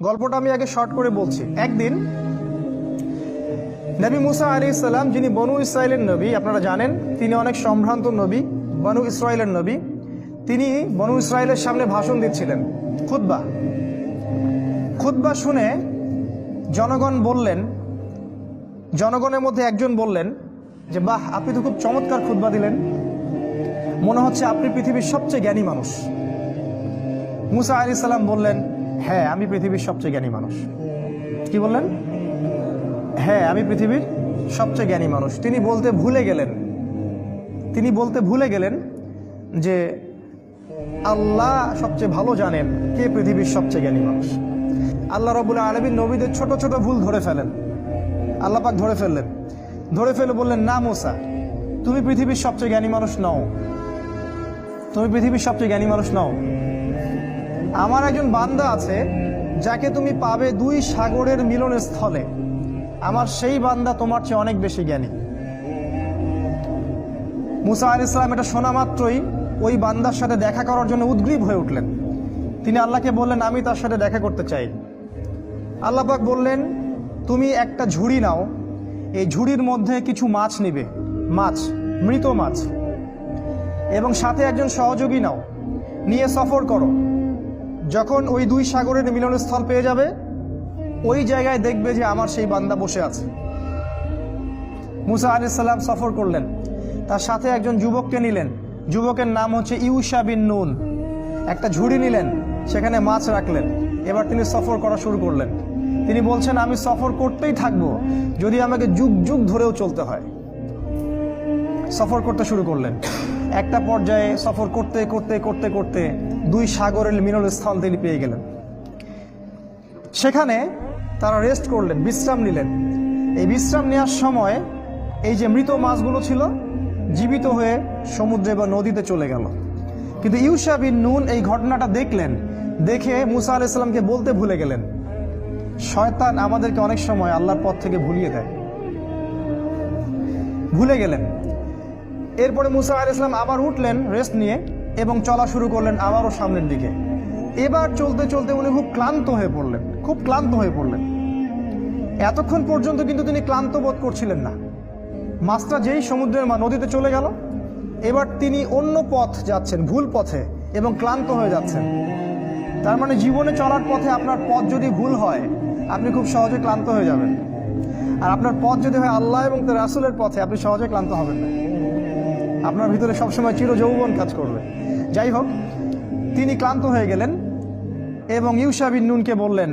গল্পটা আমি আগে শর্ট করে বলছি। একদিন নবী মুসা আলাইহিস সালাম, যিনি বনু ইসরাইলের নবী, আপনারা জানেন তিনি অনেক সম্ভ্রান্ত নবী, বনু ইসরাইলের নবী। তিনি বনু ইসরাইলের সামনে ভাষণ দিচ্ছিলেন, খুতবা শুনে জনগণের মধ্যে একজন বললেন যে, বাহ, আপনি তো খুব চমৎকার খুতবা দিলেন, মনে হচ্ছে আপনি পৃথিবীর সবচেয়ে জ্ঞানী মানুষ। মুসা আলাইহিস সালাম বললেন, হ্যাঁ, আমি পৃথিবীর সবচেয়ে জ্ঞানী মানুষ। কি বললেন? হ্যাঁ, আমি পৃথিবীর সবচেয়ে জ্ঞানী মানুষ। তিনি বলতে ভুলে গেলেন যে আল্লাহ সবচেয়ে ভালো জানেন কে পৃথিবীর সবচেয়ে জ্ঞানী মানুষ। আল্লাহ রাব্বুল আলামিন নবীদের ছোট ছোট ভুল ধরে ফেলেন। আল্লাহ পাক ধরে ফেলে বললেন, না মুসা, তুমি পৃথিবীর সবচেয়ে জ্ঞানী মানুষ নও। আমার একজন বান্দা আছে যাকে তুমি পাবে দুই সাগরের মিলন স্থলে। আমার সেই বান্দা তোমার চেয়ে অনেক বেশি জ্ঞানী। মুসা আলাইহিস সালাম এটা শোনা মাত্রই ওই বান্দার সাথে দেখা করার জন্য উদগ্রীব হয়ে উঠলেন। তিনি আল্লাহকে বললেন, আমি তার সাথে দেখা করতে চাই। আল্লাহ পাক বললেন, তুমি একটা ঝুড়ি নাও, এই ঝুড়ির মধ্যে কিছু মাছ নিবে, মৃত মাছ, এবং সাথে একজন সহযোগী নাও, নিয়ে সফর করো। যখন ওই দুই সাগরের মিলনস্থল পেয়ে যাবে, ওই জায়গায় দেখবে যে আমার সেই বান্দা বসে আছে। মুসা আলাইহিস সালাম সফর করলেন, তার সাথে একজন যুবককে নিলেন। যুবকের নাম হচ্ছে ইউশা বিন নুন। একটা ঝুড়ি নিলেন, সেখানে মাছ রাখলেন। এবার তিনি সফর করা শুরু করলেন। তিনি বলছেন, আমি সফর করতেই থাকবো, যদি আমাকে যুগ যুগ ধরেও চলতে হয়। সফর করতে শুরু করলেন। একটা পর্যায়ে সফর করতে করতে করতে করতে দুই সাগরের মিলনস্থল তিনি পেয়ে গেলেন। সেখানে তারা রেস্ট করলেন, বিশ্রাম নিলেন। এই বিশ্রাম নেওয়ার সময় এই যে মৃত মাছগুলো ছিল, জীবিত হয়ে সমুদ্রে বা নদীতে চলে গেল। কিন্তু ইউশা বিন নুন এই ঘটনাটা দেখে মুসা আলাইহিস সালামকে বলতে ভুলে গেলেন। শয়তান আমাদেরকে অনেক সময় আল্লাহর পথ থেকে ভুলে গেলেন। এরপরে মুসা আলাইহিস সালাম আবার উঠলেন রেস্ট নিয়ে এবং চলা শুরু করলেন আবারও সামনের দিকে। এবার চলতে চলতে উনি খুব ক্লান্ত হয়ে পড়লেন। এতক্ষণ পর্যন্ত কিন্তু তিনি ক্লান্ত বোধ করছিলেন না। মাছটা যেই সমুদ্রের নদীতে চলে গেল, এবার তিনি অন্য পথ যাচ্ছেন, ভুল পথে, এবং ক্লান্ত হয়ে যাচ্ছেন। তার মানে জীবনে চলার পথে আপনার পথ যদি ভুল হয়, আপনি খুব সহজে ক্লান্ত হয়ে যাবেন। আর আপনার পথ যদি হয় আল্লাহ এবং তার রাসূলের পথে, আপনি সহজে ক্লান্ত হবেন না। আপনার ভিতরে সবসময় চিরযৌবন কাজ করবে। যাই হোক, তিনি ক্লান্ত হয়ে গেলেন এবং ইউশা বিন নুনকে বললেন,